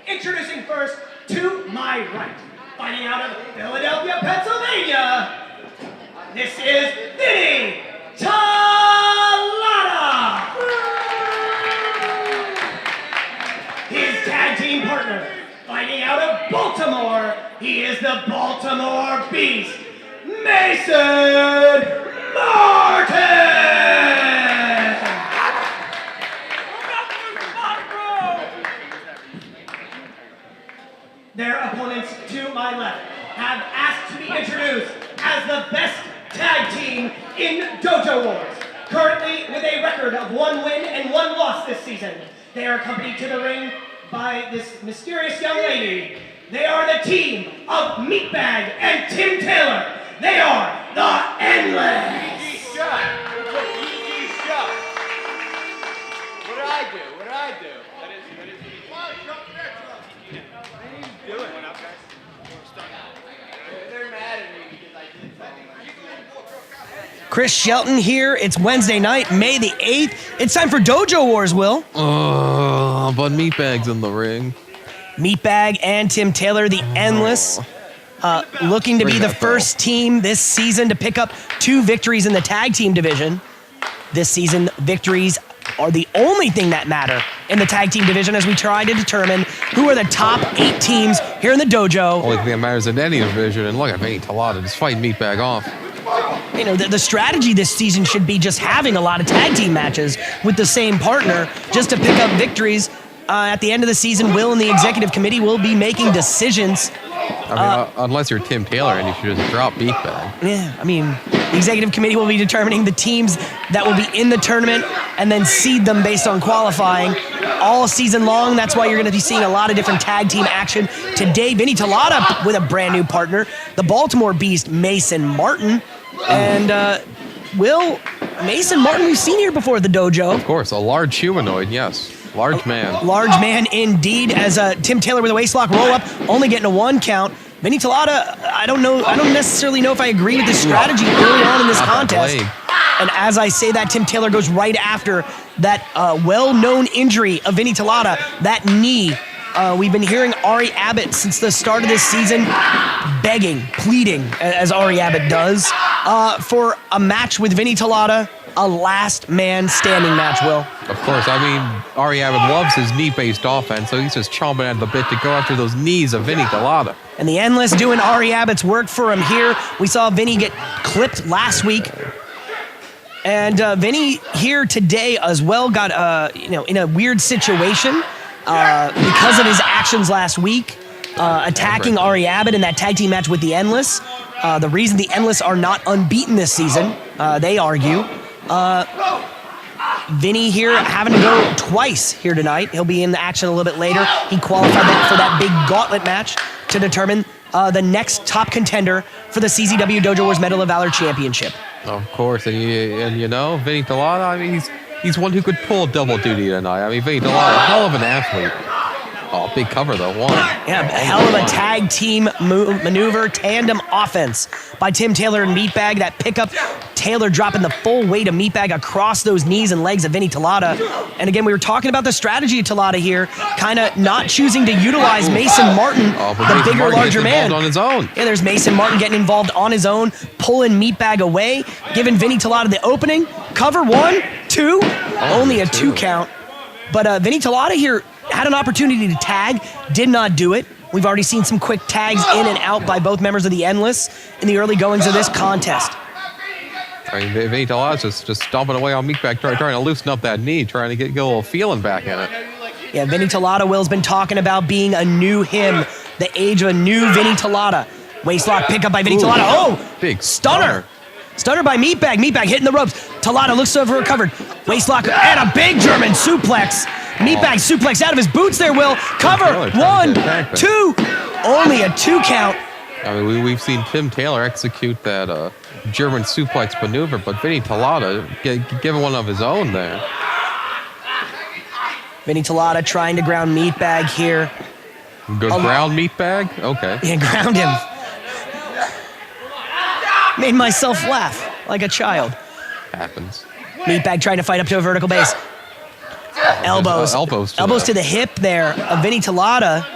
Introducing first, to my right, fighting out of Philadelphia, Pennsylvania, this is Vinny Talotta. His tag team partner, fighting out of Baltimore, he is the Baltimore Beast, Mason Martin. Their opponents to my left have asked to be introduced as the best tag team in Dojo Wars. Currently with a record of 1 win and 1 loss this season. They are accompanied to the ring by this mysterious young lady. They are the team of MeatBag and Tim Taylor. They are the Endless. Shut. Shut. What did I do? What did I do? That is doing? They're mad at me because I did something. Chris Shelton here. It's Wednesday night, May the 8th. It's time for Dojo Wars, Will. But MeatBag's in the ring. MeatBag and Tim Taylor, the Endless, looking to be the first team this season to pick up 2 victories in the tag team division. This season, victories are the only thing that matter in the tag team division as we try to determine who are the top 8 teams here in the dojo. Only thing that matters in any division, and look at Vinny Talotta just fighting MeatBag off. You know, the strategy this season should be just having a lot of tag team matches with the same partner just to pick up victories. At the end of the season, Will and the executive committee will be making decisions. I mean, unless you're Tim Taylor and you should just drop MeatBag. Yeah, I mean, the executive committee will be determining the teams that will be in the tournament and then seed them based on qualifying all season long. That's why you're going to be seeing a lot of different tag team action. Today, Vinny Talotta with a brand new partner, the Baltimore Beast, Mason Martin. And Will, Mason Martin, we've seen here before at the dojo. Of course, a large humanoid, yes. Large man. Large man indeed, as Tim Taylor with a waistlock roll-up, only getting a 1 count. Vinny Talotta, I don't necessarily know if I agree with this strategy early on in this contest. And as I say that, Tim Taylor goes right after that well-known injury of Vinny Talotta, that knee. We've been hearing Ari Abbott since the start of this season begging, pleading, as Ari Abbott does, for a match with Vinny Talotta, a last man standing match, Will. Of course, I mean, Ari Abbott loves his knee-based offense, so he's just chomping at the bit to go after those knees of Vinny Talotta. And the Endless doing Ari Abbott's work for him here. We saw Vinny get clipped last week. And Vinny here today as well got, in a weird situation because of his actions last week, attacking Ari Abbott in that tag team match with the Endless. The reason the Endless are not unbeaten this season, they argue. Vinny here having to go twice here tonight. He'll be in the action a little bit later. He qualified for that big gauntlet match to determine the next top contender for the CZW Dojo Wars Medal of Valor Championship. Of course, and you know, Vinny Talotta, I mean, he's one who could pull double duty tonight. I mean, Vinny Talotta, a hell of an athlete. Oh, big cover though, 1. Yeah, a hell of a tag team maneuver, tandem offense by Tim Taylor and MeatBag. That pickup, Taylor dropping the full weight of MeatBag across those knees and legs of Vinny Talotta. And again, we were talking about the strategy of Talotta here, kind of not choosing to utilize Mason Martin, the bigger, larger man. On his own. Yeah, there's Mason Martin getting involved on his own, pulling MeatBag away, giving Vinny Talotta the opening. Cover 1, 2, only a 2 count. But Vinny Talotta here had an opportunity to tag, did not do it. We've already seen some quick tags in and out by both members of the Endless in the early goings of this contest. I mean, Vinny Talotta's just stomping away on MeatBag, trying to loosen up that knee, trying to get a little feeling back in it. Yeah, Vinny Talotta, Will's been talking about being a new him, the age of a new Vinny Talotta. Waistlock pickup by Vinny Talotta. Oh, big stunner. Stunner by MeatBag. MeatBag hitting the ropes. Talotta looks to have recovered. Waistlock and a big German suplex. MeatBag suplex out of his boots there, Will. Cover. 1, 2. Only a 2 count. I mean, we've seen Tim Taylor execute that German suplex maneuver, but Vinny Talotta giving one of his own there. Vinny Talotta trying to ground MeatBag here. Good ground MeatBag? Okay. Yeah, ground him. Made myself laugh like a child. Happens. MeatBag trying to fight up to a vertical base. Elbows. Elbows to the hip there of Vinny Talotta.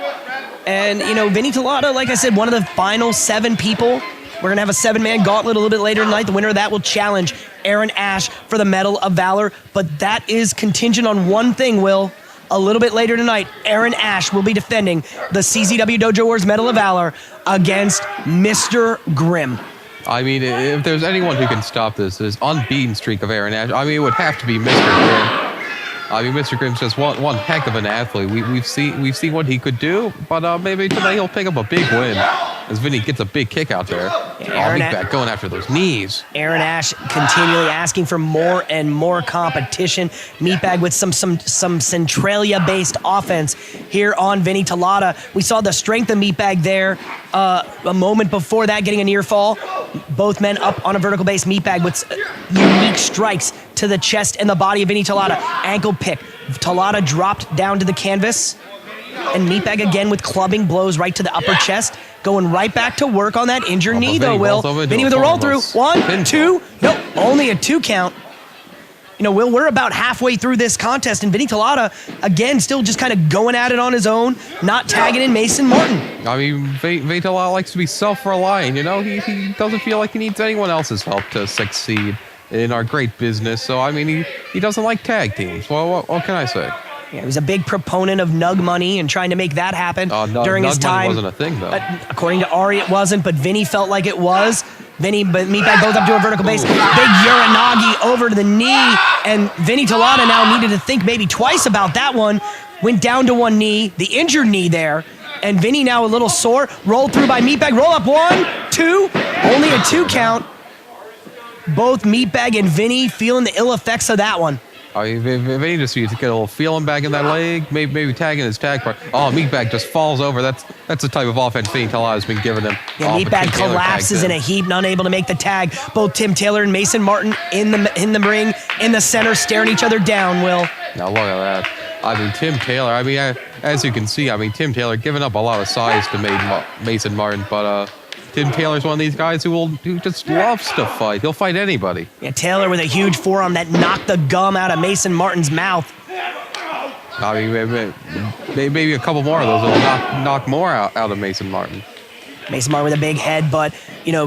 And, Vinny Talotta, like I said, one of the final 7 people. We're going to have a 7-man gauntlet a little bit later tonight. The winner of that will challenge Aaron Ash for the Medal of Valor. But that is contingent on one thing, Will. A little bit later tonight, Aaron Ash will be defending the CZW Dojo Wars Medal of Valor against Mr. Grimm. I mean, if there's anyone who can stop this unbeaten streak of Aaron Ash, I mean, it would have to be Mr. Grimm. I mean, Mr. Grimm's just one heck of an athlete. We've seen what he could do, but maybe today he'll pick up a big win as Vinny gets a big kick out there. MeatBag going after those knees. Aaron Ash continually asking for more and more competition. MeatBag with some Centralia-based offense here on Vinny Talotta. We saw the strength of MeatBag there a moment before that, getting a near fall. Both men up on a vertical base. MeatBag with unique strikes to the chest and the body of Vinny Talotta. Ankle pick. Talotta dropped down to the canvas. And MeatBag again with clubbing blows right to the upper chest. Going right back to work on that injured knee, though, Will. Vinny with a roll through. 1, 2. Nope, only a 2 count. Will, we're about halfway through this contest, and Vinny Talotta, again, still just kind of going at it on his own, not tagging in Mason Martin. I mean, Vinny Talotta likes to be self-reliant, He doesn't feel like he needs anyone else's help to succeed in our great business. So, I mean, he doesn't like tag teams. Well, what can I say? Yeah, he was a big proponent of Nug money and trying to make that happen during his time. Nug money wasn't a thing, though. According to Ari, it wasn't, but Vinny felt like it was. Vinny, but MeatBag both up to a vertical base. Big Uranagi over to the knee, and Vinny Talotta now needed to think maybe twice about that one. Went down to one knee, the injured knee there, and Vinny now a little sore. Rolled through by MeatBag. Roll up 1, 2, only a 2 count. Both MeatBag and Vinny feeling the ill effects of that one. I mean, Vinny just needs to get a little feeling back in that leg, maybe tagging his tag part. Oh, MeatBag just falls over. That's the type of offense Vinny Talotta has been giving him. Yeah, MeatBag collapses in a heap, not able to make the tag. Both Tim Taylor and Mason Martin in the ring, in the center, staring each other down, Will. Now look at that. I mean, Tim Taylor, as you can see, Tim Taylor giving up a lot of size to Mason Martin, but Tim Taylor's one of these guys who just loves to fight. He'll fight anybody. Yeah, Taylor with a huge forearm that knocked the gum out of Mason Martin's mouth. I mean, maybe a couple more of those will knock more out of Mason Martin. Mason Martin with a big head, but,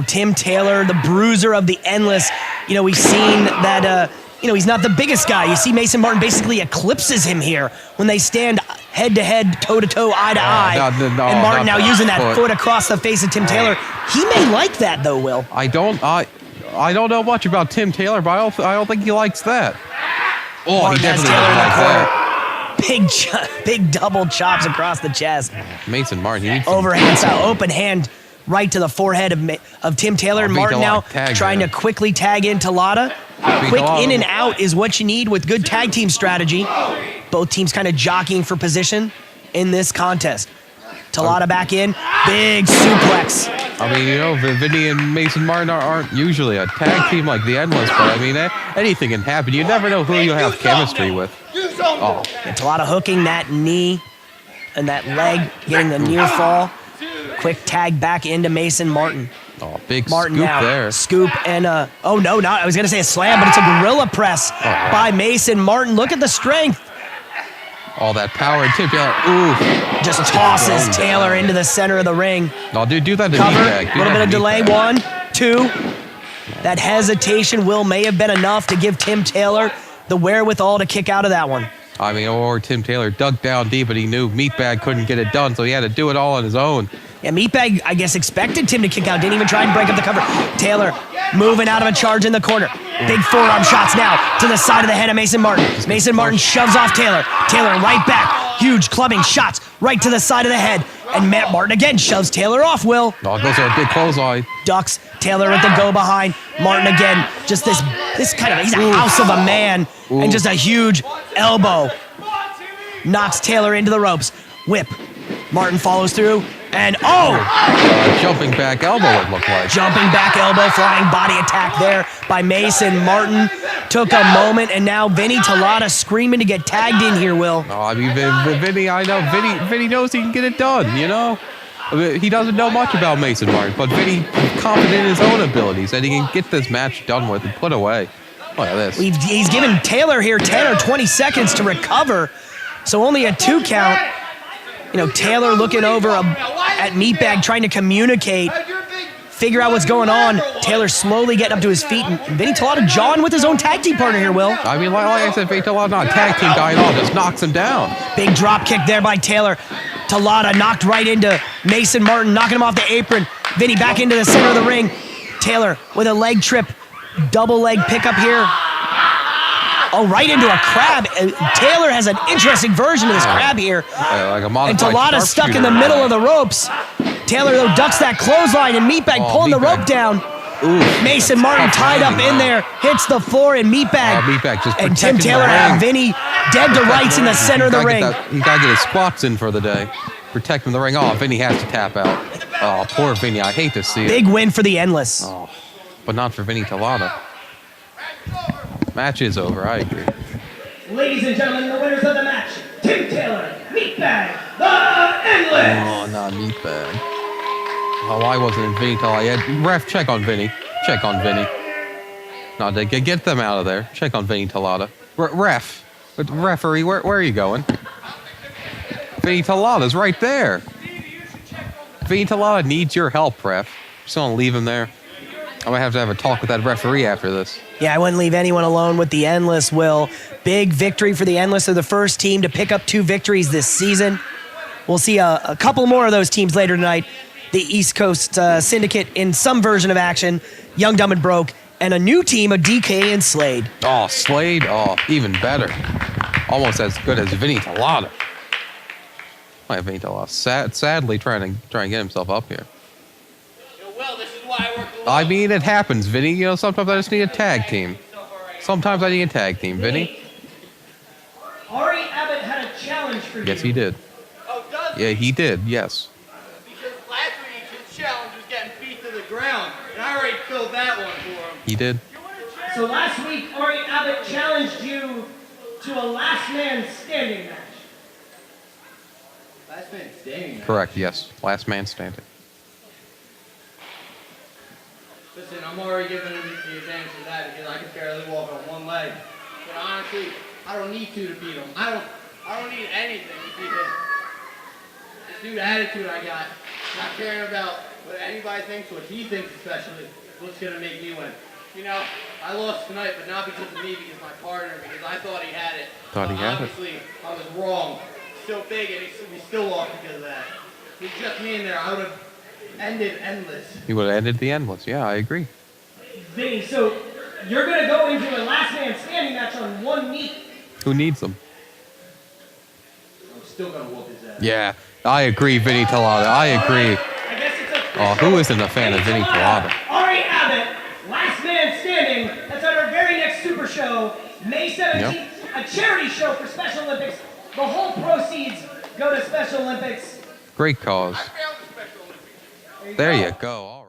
Tim Taylor, the bruiser of the endless, we've seen that, he's not the biggest guy. You see Mason Martin basically eclipses him here when they stand head-to-head, toe-to-toe, eye-to-eye. And Martin now using that foot across the face of Tim Taylor. He may like that, though, Will. I don't know much about Tim Taylor, but I don't think he likes that. Oh, Martin he definitely has Taylor in the corner. that. Big double chops across the chest. Mason Martin, he needs overhand style, open hand right to the forehead of Tim Taylor. And Martin now trying to quickly tag in Talotta. Quick in and out is what you need with good tag team strategy. Both teams kind of jockeying for position in this contest. Talotta back in, big suplex. I mean, Vinny and Mason Martin aren't usually a tag team like the Endless, but I mean, anything can happen. You never know who you'll have chemistry with. Oh. And Talotta hooking that knee and that leg, getting the near fall. Quick tag back into Mason Martin. Oh, big Martin scoop now, there. Scoop and I was going to say a slam, but it's a gorilla press by Mason Martin. Look at the strength. All that power. Tim Taylor, ooh. Just tosses Taylor into the center of the ring. No, dude, do that to Cover, MeatBag. A little bit of delay. 1, 2. That hesitation may have been enough to give Tim Taylor the wherewithal to kick out of that one. I mean, or Tim Taylor dug down deep, but he knew MeatBag couldn't get it done, so he had to do it all on his own. Yeah, MeatBag, I guess, expected Tim to kick out. Didn't even try and break up the cover. Taylor moving out of a charge in the corner. Big forearm shots now to the side of the head of Mason Martin. Mason Martin shoves off Taylor. Taylor right back. Huge clubbing shots right to the side of the head. And Matt Martin again shoves Taylor off, Will. Oh, those are a big clothesline. Ducks Taylor with the go behind. Martin again, just this kind of, he's a house of a man. And just a huge elbow. Knocks Taylor into the ropes. Whip. Martin follows through. And jumping back elbow, it looked like. Jumping back elbow, flying body attack there by Mason Martin. Took a moment, and now Vinny Talotta screaming to get tagged in here, Will. Oh, I mean, Vinny, I know. Vinny knows he can get it done, I mean, he doesn't know much about Mason Martin, but Vinny confident in his own abilities, and he can get this match done with and put away. Look at this. He's given Taylor here 10 or 20 seconds to recover, so only a 2 count. You know, Taylor looking over at MeatBag, trying to communicate, figure out what's going on. Taylor slowly getting up to his feet, and Vinny Talotta jawing with his own tag team partner here, Will. I mean, like I said, Vinny Talotta not a tag team guy at all, just knocks him down. Big drop kick there by Taylor. Talotta knocked right into Mason Martin, knocking him off the apron. Vinny back into the center of the ring. Taylor with a leg trip, double leg pickup here. Oh, right into a crab. Taylor has an interesting version of this crab here. Like a and Talotta's stuck in the middle of the ropes. Taylor, though, ducks that clothesline, and MeatBag pulling the rope down. Ooh, Mason Martin tied up in there, hits the floor, and MeatBag just and Tim Taylor and Vinny dead to rights in the center of the ring. He got to get his squats in for the day. Protecting the ring. Oh, Vinny has to tap out. Oh, poor Vinny. I hate to see it. Big win for the Endless. Oh, but not for Vinny Talotta. Match is over. I agree. Ladies and gentlemen, the winners of the match, Tim Taylor, MeatBag, the Endless. Oh, not MeatBag. Oh, why wasn't it Vinny Talotta? Ref, check on Vinny. Check on Vinny. No, get them out of there. Check on Vinny Talotta. Referee, where are you going? Vinny Talotta's right there. Vinny Talotta needs your help, ref. Just don't leave him there. I might have to have a talk with that referee after this. Yeah, I wouldn't leave anyone alone with the Endless, Will. Big victory for the Endless. They're the first team to pick up 2 victories this season. We'll see a couple more of those teams later tonight. The East Coast Syndicate in some version of action, Young, Dumb, and Broke, and a new team of DK and Slade. Oh, Slade? Oh, even better. Almost as good as Vinny Talotta. I have Vinny Talotta sadly trying to get himself up here. Well, this is why I work alone. I mean, it happens, Vinny. You know, sometimes I just need a tag team. Sometimes I need a tag team, Vinny. Ari Abbott had a challenge for you. Yes, he did. Oh, does Yeah, he did, yes. Because last week his challenge was getting beat to the ground, and I already filled that one for him. He did. So last week, Ari Abbott challenged you to a last man standing match. Last man standing. Correct, yes. Last man standing. Listen, I'm already giving him the advantage of that because I can barely walk on one leg. But honestly, I don't need to beat him. I don't need anything to beat him. This new attitude I got, not caring about what anybody thinks, what he thinks especially, is what's gonna make me win. You know, I lost tonight, but not because of me, because my partner, because I thought he had it. Obviously, I was wrong. So big, and we still lost because of that. With just me in there, I would have ended Endless. He would have ended the Endless. Yeah, I agree. Vinny, so you're going to go into a last man standing match on one knee. Who needs them? I'm still going to whoop his ass. Yeah, I agree, Vinny Talotta. I agree. I guess it's a Oh, who isn't a fan of Vinny Talotta? Ari Abbott, last man standing. That's at our very next Super Show, May 17th, Yep. a charity show for Special Olympics. The whole proceeds go to Special Olympics. Great cause. I failed the Special Olympics. There you go. All right.